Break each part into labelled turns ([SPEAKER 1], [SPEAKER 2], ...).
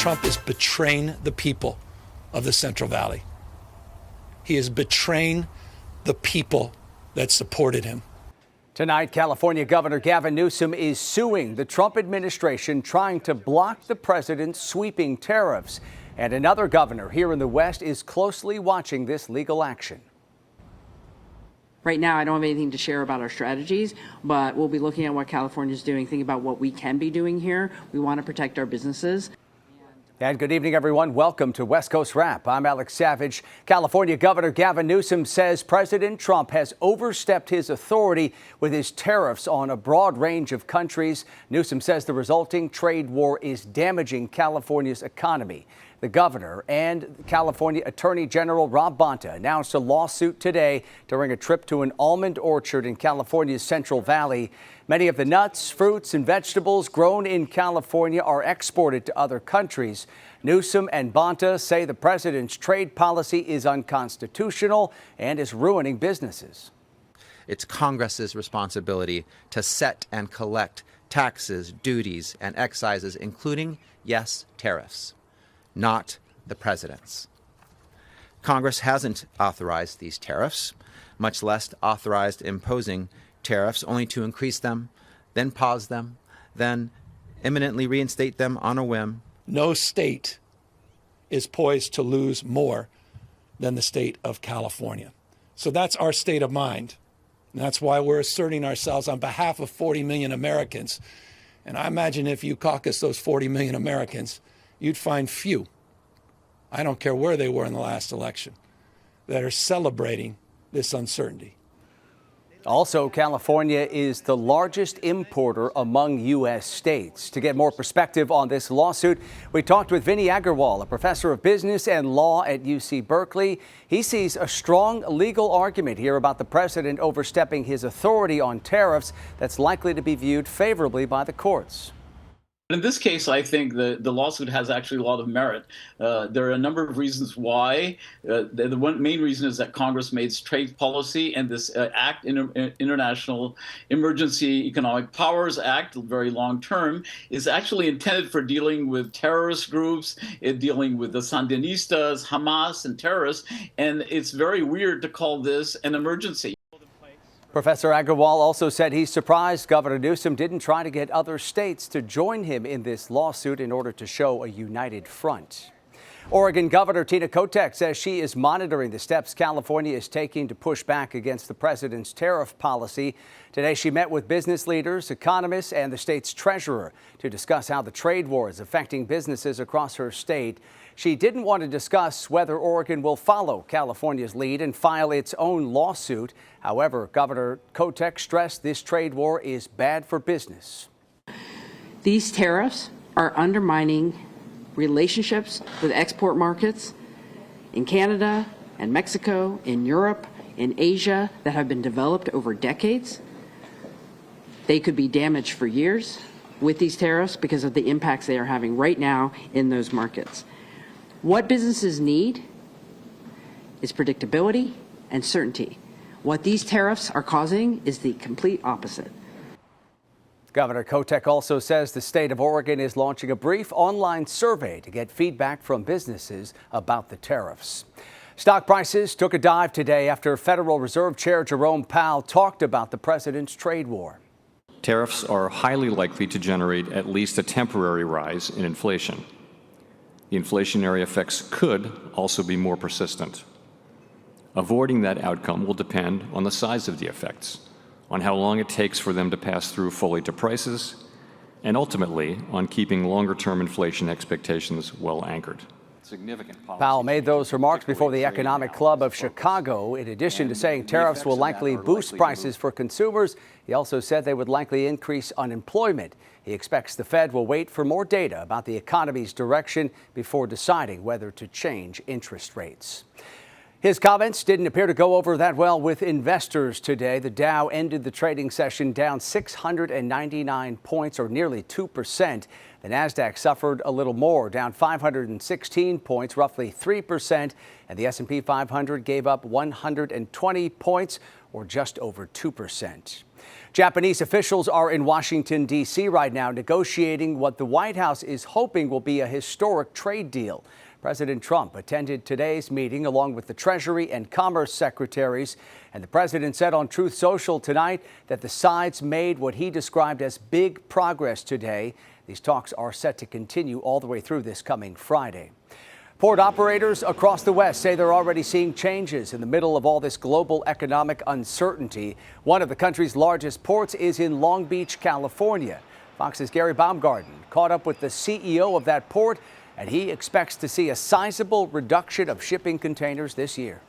[SPEAKER 1] Trump is betraying the people of the Central Valley. He is betraying the people that supported him.
[SPEAKER 2] Tonight, California Governor Gavin Newsom is suing the Trump administration, trying to block the president's sweeping tariffs. And another governor here in the West is closely watching this legal action.
[SPEAKER 3] Right now, I don't have anything to share about our strategies, but we'll be looking at what California is doing, thinking about what we can be doing here. We want to protect our businesses.
[SPEAKER 2] And good evening, everyone. Welcome to West Coast Wrap. I'm Alex Savage. California Governor Gavin Newsom says President Trump has overstepped his authority with his tariffs on a broad range of countries. Newsom says the resulting trade war is damaging California's economy. The governor and California Attorney General Rob Bonta announced a lawsuit today during a trip to an almond orchard in California's Central Valley. Many of the nuts, fruits, and vegetables grown in California are exported to other countries. Newsom and Bonta say the president's trade policy is unconstitutional and is ruining businesses.
[SPEAKER 4] It's Congress's responsibility to set and collect taxes, duties, and excises, including, yes, tariffs, not the president's. Congress hasn't authorized these tariffs, much less authorized imposing tariffs, only to increase them, then pause them, then imminently reinstate them on a whim.
[SPEAKER 1] No state is poised to lose more than the state of California. So that's our state of mind. And that's why we're asserting ourselves on behalf of 40 million Americans. And I imagine if you caucus those 40 million Americans, you'd find few, I don't care where they were in the last election, that are celebrating this uncertainty.
[SPEAKER 2] Also, California is the largest importer among U.S. states. To get more perspective on this lawsuit, we talked with Vinny Agarwal, a professor of business and law at UC Berkeley. He sees a strong legal argument here about the president overstepping his authority on tariffs that's likely to be viewed favorably by the courts.
[SPEAKER 5] In this case, I think the lawsuit has actually a lot of merit. There are a number of reasons why. The one main reason is that Congress made trade policy, and this act, International Emergency Economic Powers Act, very long term, is actually intended for dealing with terrorist groups, dealing with the Sandinistas, Hamas, and terrorists. And it's very weird to call this an emergency.
[SPEAKER 2] Professor Agarwal also said he's surprised Governor Newsom didn't try to get other states to join him in this lawsuit in order to show a united front. Oregon Governor Tina Kotek says she is monitoring the steps California is taking to push back against the president's tariff policy. Today, she met with business leaders, economists, and the state's treasurer to discuss how the trade war is affecting businesses across her state. She didn't want to discuss whether Oregon will follow California's lead and file its own lawsuit. However, Governor Kotek stressed this trade war is bad for business.
[SPEAKER 3] These tariffs are undermining relationships with export markets in Canada and Mexico, in Europe, in Asia that have been developed over decades. They could be damaged for years with these tariffs because of the impacts they are having right now in those markets. What businesses need is predictability and certainty. What these tariffs are causing is the complete opposite.
[SPEAKER 2] Governor Kotek also says the state of Oregon is launching a brief online survey to get feedback from businesses about the tariffs. Stock prices took a dive today after Federal Reserve Chair Jerome Powell talked about the president's trade war.
[SPEAKER 6] Tariffs are highly likely to generate at least a temporary rise in inflation. The inflationary effects could also be more persistent. Avoiding that outcome will depend on the size of the effects, on how long it takes for them to pass through fully to prices, and ultimately on keeping longer-term inflation expectations well anchored.
[SPEAKER 2] Powell made those remarks before the Economic Club of Chicago. In addition to saying tariffs will likely boost prices for consumers, he also said they would likely increase unemployment. He expects the Fed will wait for more data about the economy's direction before deciding whether to change interest rates. His comments didn't appear to go over that well with investors today. The Dow ended the trading session down 699 points, or nearly 2%. The Nasdaq suffered a little more, down 516 points, roughly 3%. And the S&P 500 gave up 120 points, or just over 2%. Japanese officials are in Washington, D.C. right now negotiating what the White House is hoping will be a historic trade deal. President Trump attended today's meeting along with the Treasury and Commerce secretaries, and the president said on Truth Social tonight that the sides made what he described as big progress today. These talks are set to continue all the way through this coming Friday. Port operators across the West say they're already seeing changes in the middle of all this global economic uncertainty. One of the country's largest ports is in Long Beach, California. Fox's Gary Baumgarten caught up with the CEO of that port, and he expects to see a sizable reduction of shipping containers this year.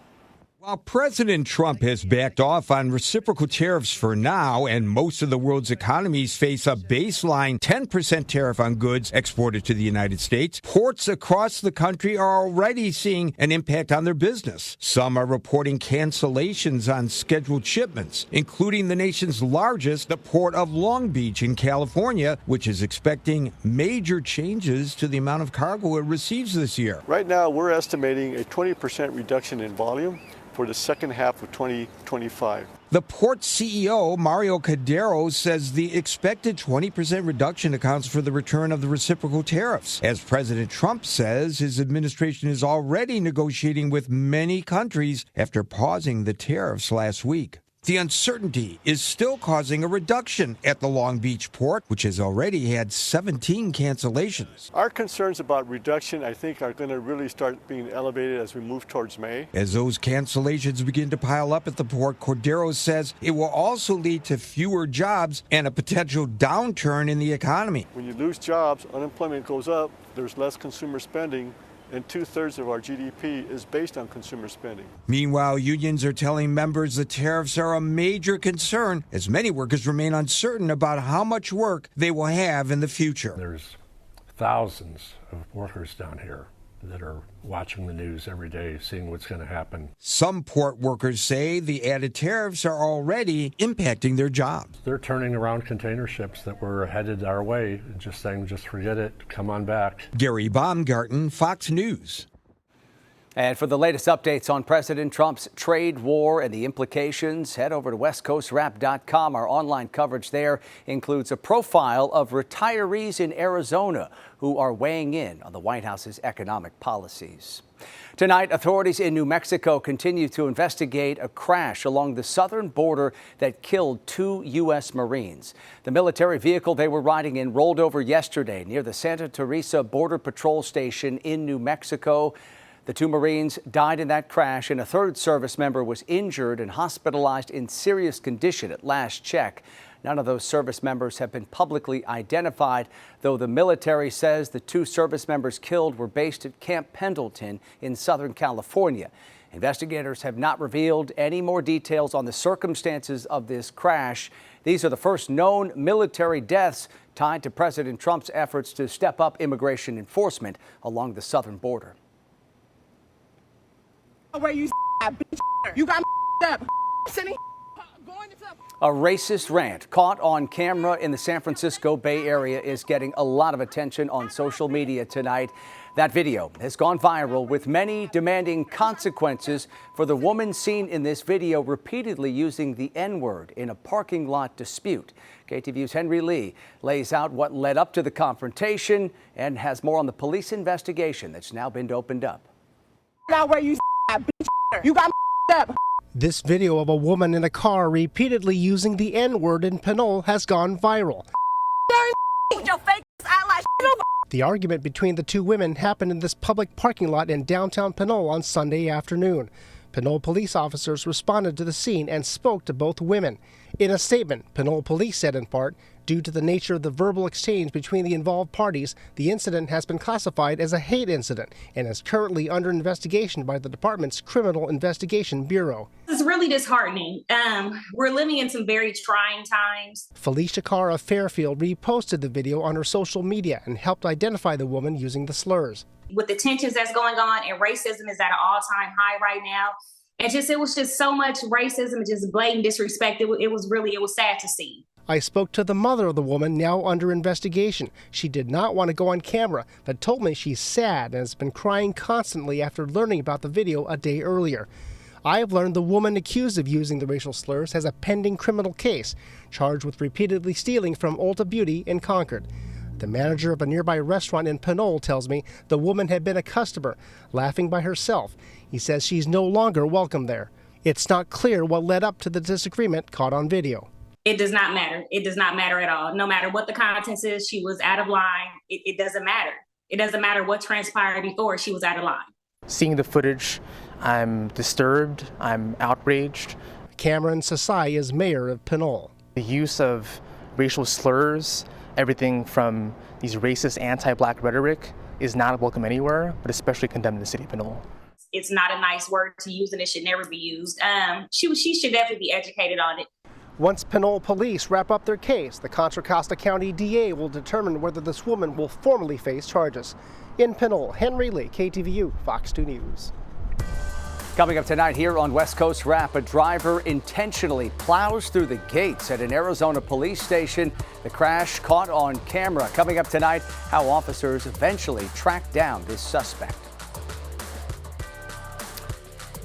[SPEAKER 7] While President Trump has backed off on reciprocal tariffs for now, and most of the world's economies face a baseline 10% tariff on goods exported to the United States, ports across the country are already seeing an impact on their business. Some are reporting cancellations on scheduled shipments, including the nation's largest, the Port of Long Beach in California, which is expecting major changes to the amount of cargo it receives this year.
[SPEAKER 8] Right now, we're estimating a 20% reduction in volume for the second half of 2025.
[SPEAKER 7] The port CEO, Mario Cordero, says the expected 20% reduction accounts for the return of the reciprocal tariffs. As President Trump says, his administration is already negotiating with many countries after pausing the tariffs last week. The uncertainty is still causing a reduction at the Long Beach port, which has already had 17 cancellations.
[SPEAKER 8] Our concerns about reduction, I think, are going to really start being elevated as we move towards May.
[SPEAKER 7] As those cancellations begin to pile up at the port, Cordero says it will also lead to fewer jobs and a potential downturn in the economy.
[SPEAKER 8] When you lose jobs, unemployment goes up, there's less consumer spending, and 2/3 of our GDP is based on consumer spending.
[SPEAKER 7] Meanwhile, unions are telling members the tariffs are a major concern as many workers remain uncertain about how much work they will have in the future.
[SPEAKER 9] There's thousands of workers down here that are watching the news every day, seeing what's going to happen.
[SPEAKER 7] Some port workers say the added tariffs are already impacting their jobs.
[SPEAKER 9] They're turning around container ships that were headed our way and just saying, just forget it, come on back.
[SPEAKER 7] Gary Baumgarten, Fox News.
[SPEAKER 2] And for the latest updates on President Trump's trade war and the implications, head over to westcoastwrap.com. Our online coverage there includes a profile of retirees in Arizona who are weighing in on the White House's economic policies. Tonight, authorities in New Mexico continue to investigate a crash along the southern border that killed 2 U.S. Marines. The military vehicle they were riding in rolled over yesterday near the Santa Teresa Border Patrol Station in New Mexico. The 2 Marines died in that crash, and a 3rd service member was injured and hospitalized in serious condition at last check. None of those service members have been publicly identified, though the military says the 2 service members killed were based at Camp Pendleton in Southern California. Investigators have not revealed any more details on the circumstances of this crash. These are the first known military deaths tied to President Trump's efforts to step up immigration enforcement along the southern border.
[SPEAKER 10] Where you bitch, you got up.
[SPEAKER 2] A racist rant caught on camera in the San Francisco Bay Area is getting a lot of attention on social media tonight. That video has gone viral, with many demanding consequences for the woman seen in this video repeatedly using the N-word in a parking lot dispute. KTVU's Henry Lee lays out what led up to the confrontation and has more on the police investigation that's now been opened up.
[SPEAKER 10] Where you bitch, you got up.
[SPEAKER 11] This video of a woman in a car repeatedly using the N-word in Pinole has gone viral.
[SPEAKER 10] With your fake eyelash.
[SPEAKER 11] The argument between the 2 women happened in this public parking lot in downtown Pinole on Sunday afternoon. Pinole police officers responded to the scene and spoke to both women. In a statement, Pinole police said in part, due to the nature of the verbal exchange between the involved parties, the incident has been classified as a hate incident and is currently under investigation by the department's Criminal Investigation Bureau.
[SPEAKER 12] It's really disheartening. We're living in some very trying times.
[SPEAKER 11] Felicia Carr of Fairfield reposted the video on her social media and helped identify the woman using the slurs.
[SPEAKER 12] With the tensions that's going on, and racism is at an all-time high right now. And it was just so much racism and just blatant disrespect. It was sad to see.
[SPEAKER 11] I spoke to the mother of the woman now under investigation. She did not want to go on camera, but told me she's sad and has been crying constantly after learning about the video a day earlier. I have learned the woman accused of using the racial slurs has a pending criminal case, charged with repeatedly stealing from Ulta Beauty in Concord. The manager of a nearby restaurant in Pinole tells me the woman had been a customer, laughing by herself. He says she's no longer welcome there. It's not clear what led up to the disagreement caught on video.
[SPEAKER 12] It does not matter. It does not matter at all. No matter what the contents is, she was out of line. It doesn't matter. It doesn't matter what transpired before, she was out of line.
[SPEAKER 13] Seeing the footage, I'm disturbed, I'm outraged.
[SPEAKER 11] Cameron Sasai is mayor of Pinole.
[SPEAKER 13] The use of racial slurs, everything from these racist anti-Black rhetoric is not welcome anywhere, but especially condemned in the city of Pinole.
[SPEAKER 12] It's not a nice word to use and it should never be used. She should definitely be educated on it.
[SPEAKER 11] Once Pinole police wrap up their case, the Contra Costa County DA will determine whether this woman will formally face charges. In Pinole, Henry Lee, KTVU, Fox 2 News.
[SPEAKER 2] Coming up tonight here on West Coast Wrap, a driver intentionally plows through the gates at an Arizona police station. The crash caught on camera. Coming up tonight, how officers eventually tracked down this suspect.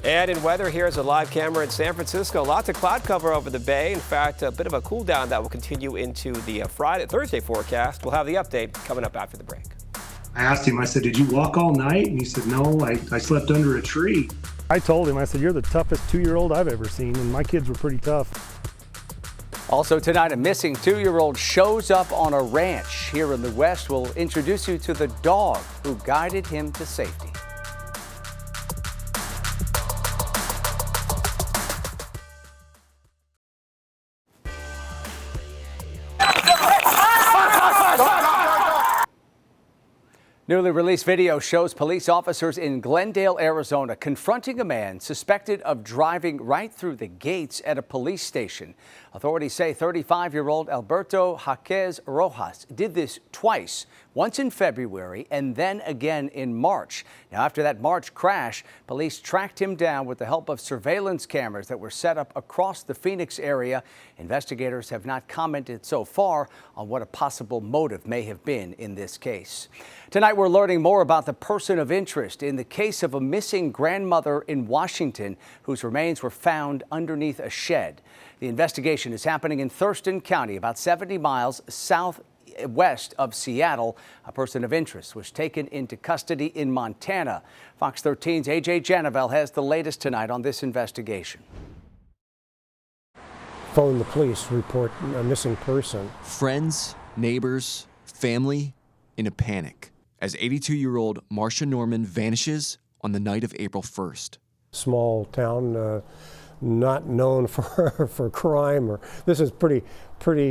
[SPEAKER 14] And in weather, here's a live camera in San Francisco. Lots of cloud cover over the bay. In fact, a bit of a cool down that will continue into the Thursday forecast. We'll have the update coming up after the break.
[SPEAKER 15] I asked him, I said, "Did you walk all night?" And he said, "No, I slept under a tree."
[SPEAKER 16] I told him, I said, "You're the toughest 2-year-old I've ever seen," and my kids were pretty tough.
[SPEAKER 2] Also tonight, a missing 2-year-old shows up on a ranch here in the West. We'll introduce you to the dog who guided him to safety. Newly released video shows police officers in Glendale, Arizona, confronting a man suspected of driving right through the gates at a police station. Authorities say 35-year-old Alberto Jaquez Rojas did this twice, once in February and then again in March. Now, after that March crash, police tracked him down with the help of surveillance cameras that were set up across the Phoenix area. Investigators have not commented so far on what a possible motive may have been in this case. Tonight, we're learning more about the person of interest in the case of a missing grandmother in Washington whose remains were found underneath a shed. The investigation is happening in Thurston County, about 70 miles southwest of Seattle. A person of interest was taken into custody in Montana. Fox 13's AJ Janavel has the latest tonight on this investigation.
[SPEAKER 16] Phone the police to report a missing person.
[SPEAKER 17] Friends, neighbors, family in a panic as 82-year-old Marcia Norman vanishes on the night of April 1st.
[SPEAKER 16] Small town, not known for crime, or this is pretty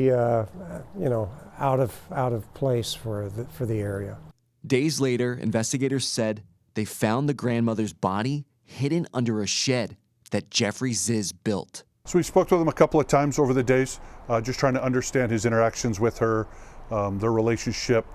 [SPEAKER 16] out of place for the area.
[SPEAKER 17] Days later, investigators said they found the grandmother's body hidden under a shed that Jeffrey Ziz built.
[SPEAKER 18] So we spoke with him a couple of times over the days, just trying to understand his interactions with her, their relationship,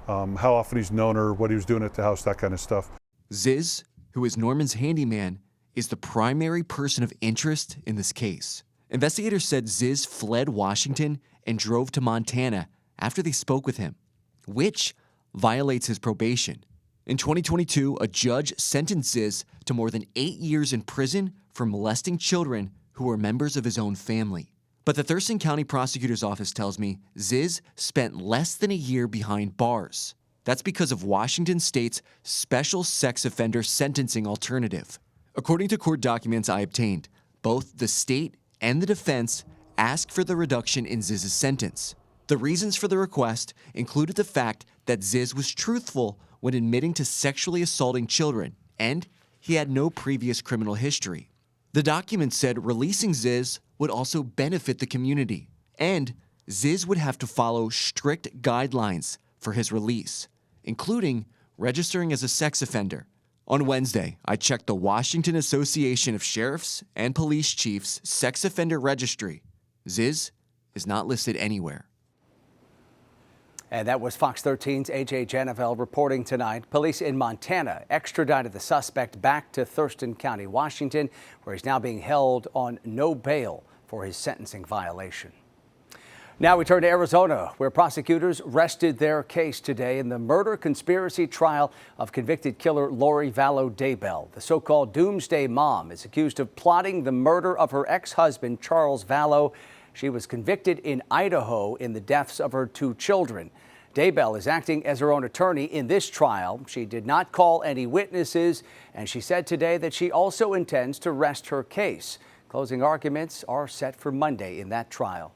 [SPEAKER 18] how often he's known her, what he was doing at the house, that kind of stuff.
[SPEAKER 17] Ziz, who is Norman's handyman, is the primary person of interest in this case. Investigators said Ziz fled Washington and drove to Montana after they spoke with him, which violates his probation. In 2022, a judge sentenced Ziz to more than 8 years in prison for molesting children who were members of his own family. But the Thurston County Prosecutor's Office tells me Ziz spent less than a year behind bars. That's because of Washington State's special sex offender sentencing alternative. According to court documents I obtained, both the state and the defense asked for the reduction in Ziz's sentence. The reasons for the request included the fact that Ziz was truthful when admitting to sexually assaulting children, and he had no previous criminal history. The document said releasing Ziz would also benefit the community, and Ziz would have to follow strict guidelines for his release, including registering as a sex offender. On Wednesday, I checked the Washington Association of Sheriffs and Police Chiefs Sex Offender Registry. Ziz is not listed anywhere.
[SPEAKER 2] And that was Fox 13's AJ Janavel reporting tonight. Police in Montana extradited the suspect back to Thurston County, Washington, where he's now being held on no bail for his sentencing violation. Now we turn to Arizona, where prosecutors rested their case today in the murder conspiracy trial of convicted killer Lori Vallow Daybell. The so-called Doomsday Mom is accused of plotting the murder of her ex-husband, Charles Vallow. She was convicted in Idaho in the deaths of her 2 children. Daybell is acting as her own attorney in this trial. She did not call any witnesses, and she said today that she also intends to rest her case. Closing arguments are set for Monday in that trial.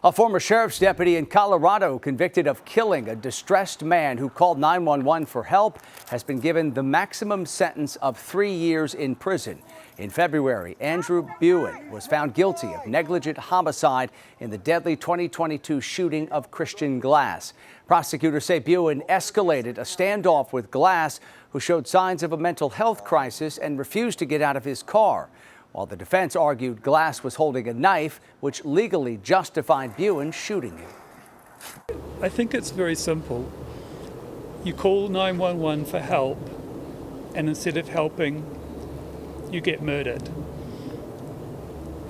[SPEAKER 2] A former sheriff's deputy in Colorado convicted of killing a distressed man who called 911 for help has been given the maximum sentence of 3 years in prison. In February, Andrew Buin was found guilty of negligent homicide in the deadly 2022 shooting of Christian Glass. Prosecutors say Buin escalated a standoff with Glass, who showed signs of a mental health crisis and refused to get out of his car, while the defense argued Glass was holding a knife, which legally justified Buin shooting him.
[SPEAKER 19] I think it's very simple. You call 911 for help, and instead of helping, you get murdered.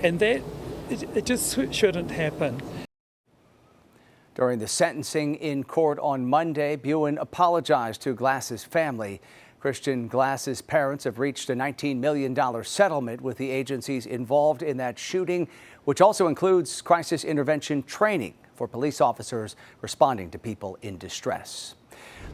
[SPEAKER 19] And that, it just shouldn't happen.
[SPEAKER 2] During the sentencing in court on Monday, Buin apologized to Glass's family. Christian Glass's parents have reached a $19 million settlement with the agencies involved in that shooting, which also includes crisis intervention training for police officers responding to people in distress.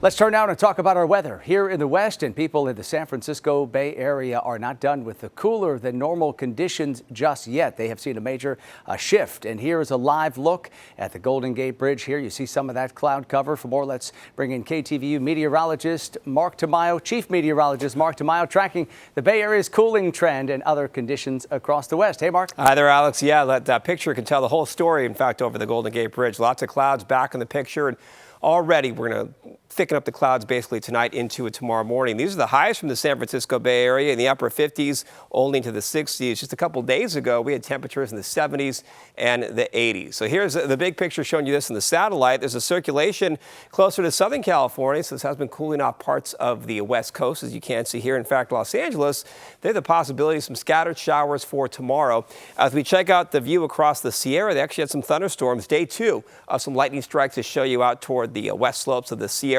[SPEAKER 2] Let's turn now and talk about our weather here in the West, and people in the San Francisco Bay Area are not done with the cooler than normal conditions just yet. They have seen a major shift, and here is a live look at the Golden Gate Bridge. Here you see some of that cloud cover. For more, let's bring in KTVU meteorologist Mark Tamayo, Chief Meteorologist Mark Tamayo, tracking the Bay Area's cooling trend and other conditions across the West. Hey, Mark.
[SPEAKER 14] Hi there, Alex. Yeah, that picture can tell the whole story, in fact, over the Golden Gate Bridge. Lots of clouds back in the picture, and already we're going to thicken up the clouds basically tonight into tomorrow morning. These are the highs from the San Francisco Bay Area in the upper 50s, only into the 60s. Just a couple days ago, we had temperatures in the 70s and the 80s. So here's the big picture showing you this in the satellite. There's a circulation closer to Southern California, so this has been cooling off parts of the West Coast, as you can see here. In fact, Los Angeles, they have the possibility of some scattered showers for tomorrow. As we check out the view across the Sierra, they actually had some thunderstorms. Day 2 of some lightning strikes to show you out toward the west slopes of the Sierra.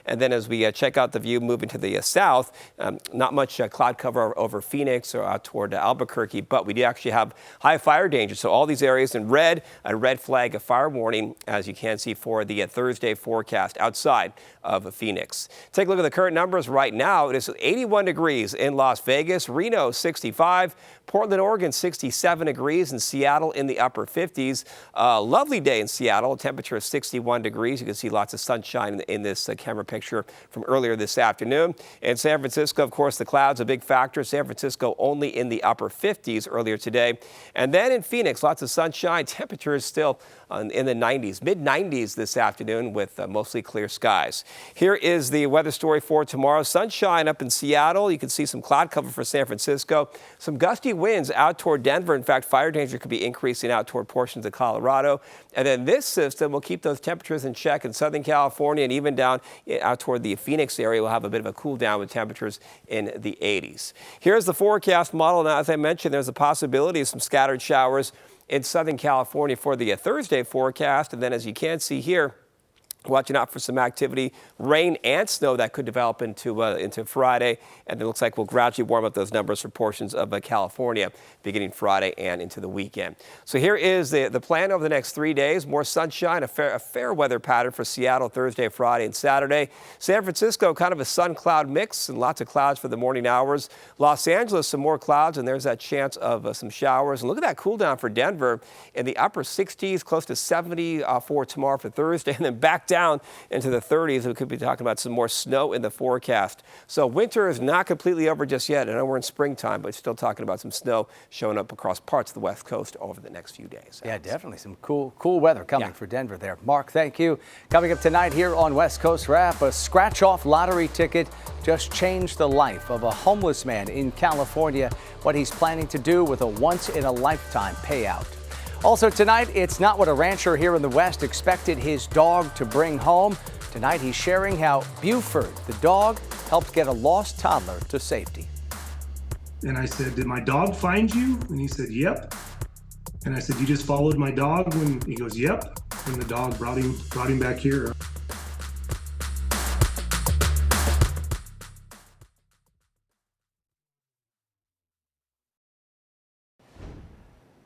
[SPEAKER 14] And then as we check out the view moving to the south, not much cloud cover over Phoenix or out toward Albuquerque, but we do actually have high fire danger. So all these areas in red, a red flag, a fire warning, as you can see for the Thursday forecast outside of Phoenix. Take a look at the current numbers right now. It is 81 degrees in Las Vegas, Reno 65, Portland, Oregon 67 degrees, and Seattle in the upper 50s. Lovely day in Seattle, temperature of 61 degrees. You can see lots of sunshine in this camera picture from earlier this afternoon. In San Francisco, of course, the clouds a big factor. San Francisco only in the upper 50s earlier today. And then in Phoenix, lots of sunshine. Temperatures still in the 90s, mid-90s this afternoon with mostly clear skies. Here is the weather story for tomorrow. Sunshine up in Seattle. You can see some cloud cover for San Francisco. Some gusty winds out toward Denver. In fact, fire danger could be increasing out toward portions of Colorado. And then this system will keep those temperatures in check in Southern California, and even down out toward the Phoenix area. We'll have a bit of a cool down with temperatures in the 80s. Here's the forecast model. Now, as I mentioned, there's a possibility of some scattered showers in Southern California for the Thursday forecast. And then, as you can see here, watching out for some activity, rain and snow that could develop into Friday. And it looks like we'll gradually warm up those numbers for portions of California beginning Friday and into the weekend. So here is the plan over the next 3 days. More sunshine, a fair weather pattern for Seattle Thursday, Friday, and Saturday. San Francisco, kind of a sun-cloud mix and lots of clouds for the morning hours. Los Angeles, some more clouds, and there's that chance of some showers. And look at that cool down for Denver in the upper 60s, close to 70 for tomorrow for Thursday, and then back down into the 30s. We could be talking about some more snow in the forecast. So winter is not completely over just yet. I know we're in springtime, but still talking about some snow showing up across parts of the West Coast over the next few days.
[SPEAKER 2] Yeah, definitely some cool weather coming for Denver there. Mark, thank you. Coming up tonight here on West Coast Wrap, a scratch-off lottery ticket just changed the life of a homeless man in California. What he's planning to do with a once-in-a-lifetime payout. Also tonight, it's not what a rancher here in the West expected his dog to bring home. Tonight, he's sharing how Buford, the dog, helped get a lost toddler to safety.
[SPEAKER 15] And I said, "Did my dog find you?" And he said, "Yep." And I said, "You just followed my dog?" When he goes, "Yep." and the dog brought him back here.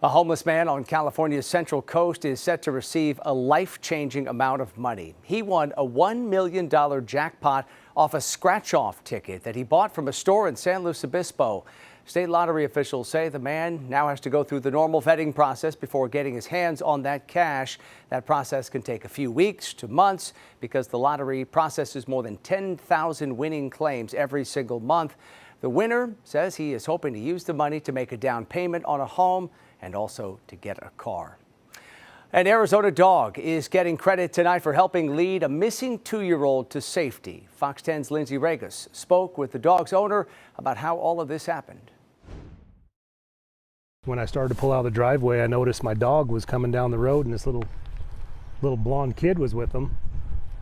[SPEAKER 2] A homeless man on California's Central Coast is set to receive a life-changing amount of money. He won a $1 million jackpot off a scratch-off ticket that he bought from a store in San Luis Obispo. State lottery officials say the man now has to go through the normal vetting process before getting his hands on that cash. That process can take a few weeks to months because the lottery processes more than 10,000 winning claims every single month. The winner says he is hoping to use the money to make a down payment on a home and also to get a car. An Arizona dog is getting credit tonight for helping lead a missing 2-year-old to safety. Fox 10's Lindsay Regas spoke with the dog's owner about how all of this happened.
[SPEAKER 20] When I started to pull out of the driveway, I noticed my dog was coming down the road and this little blonde kid was with him.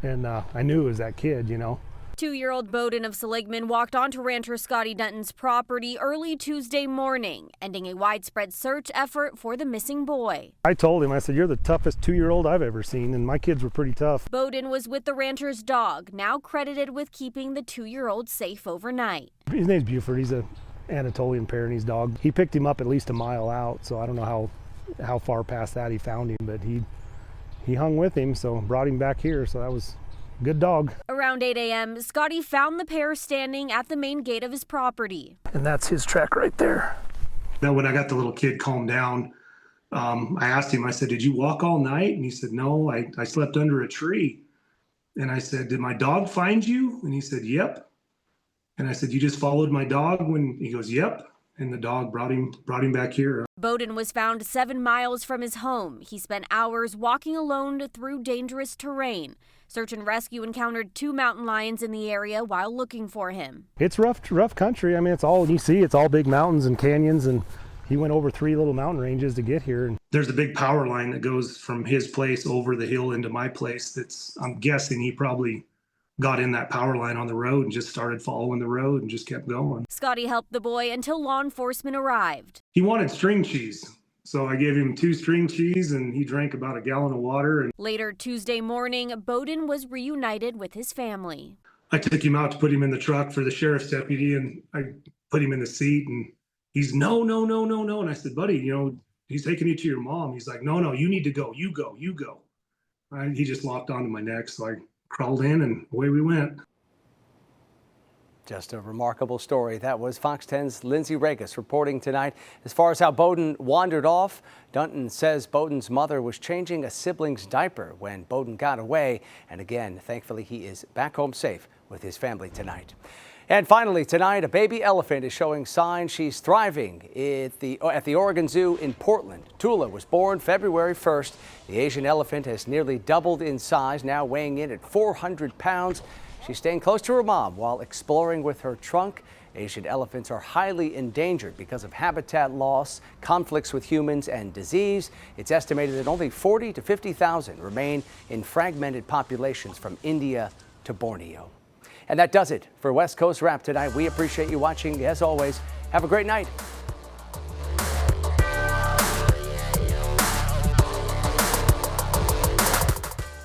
[SPEAKER 20] And I knew it was that kid, you know.
[SPEAKER 21] 2-year-old Bowden of Seligman walked onto rancher Scotty Dutton's property early Tuesday morning, ending a widespread search effort for the missing boy.
[SPEAKER 20] I told him, I said, "You're the toughest 2-year-old I've ever seen," and my kids were pretty tough.
[SPEAKER 21] Bowden was with the rancher's dog, now credited with keeping the 2-year-old safe overnight.
[SPEAKER 20] His name's Buford. He's a Anatolian Pyrenees dog. He picked him up at least a mile out, so I don't know how far past that he found him, but he hung with him, so brought him back here, so that was good dog.
[SPEAKER 21] Around 8 a.m., Scotty found the pair standing at the main gate of his property.
[SPEAKER 20] And that's his track right there.
[SPEAKER 15] Then when I got the little kid calmed down, I asked him, I said, "Did you walk all night?" And he said, "No, I slept under a tree." And I said, "Did my dog find you?" And he said, "Yep." And I said, "You just followed my dog?" When he goes, "Yep." And the dog brought him back here.
[SPEAKER 21] Bowden was found 7 miles from his home. He spent hours walking alone through dangerous terrain. Search and rescue encountered 2 mountain lions in the area while looking for him.
[SPEAKER 20] It's rough country. I mean, it's all you see. It's all big mountains and canyons, and he went over 3 little mountain ranges to get here.
[SPEAKER 15] There's a big power line that goes from his place over the hill into my place. I'm guessing he probably got in that power line on the road and just started following the road and just kept going.
[SPEAKER 21] Scotty helped the boy until law enforcement arrived.
[SPEAKER 15] He wanted string cheese, so I gave him 2 string cheese and he drank about a gallon of water. And
[SPEAKER 21] later Tuesday morning, Bowden was reunited with his family.
[SPEAKER 15] I took him out to put him in the truck for the sheriff's deputy, and I put him in the seat, and he's no. And I said, "Buddy, he's taking you to your mom." He's like, no, you need to go. You go. He just locked onto my neck, so I crawled in and away we went.
[SPEAKER 2] Just a remarkable story. That was Fox 10's Lindsay Regas reporting tonight. As far as how Bowden wandered off, Dutton says Bowden's mother was changing a sibling's diaper when Bowden got away. And again, thankfully, he is back home safe with his family tonight. And finally, tonight, a baby elephant is showing signs she's thriving at the Oregon Zoo in Portland. Tula was born February 1st. The Asian elephant has nearly doubled in size, now weighing in at 400 pounds. She's staying close to her mom while exploring with her trunk. Asian elephants are highly endangered because of habitat loss, conflicts with humans, and disease. It's estimated that only 40 to 50,000 remain in fragmented populations from India to Borneo. And that does it for West Coast Wrap tonight. We appreciate you watching. As always, have a great night.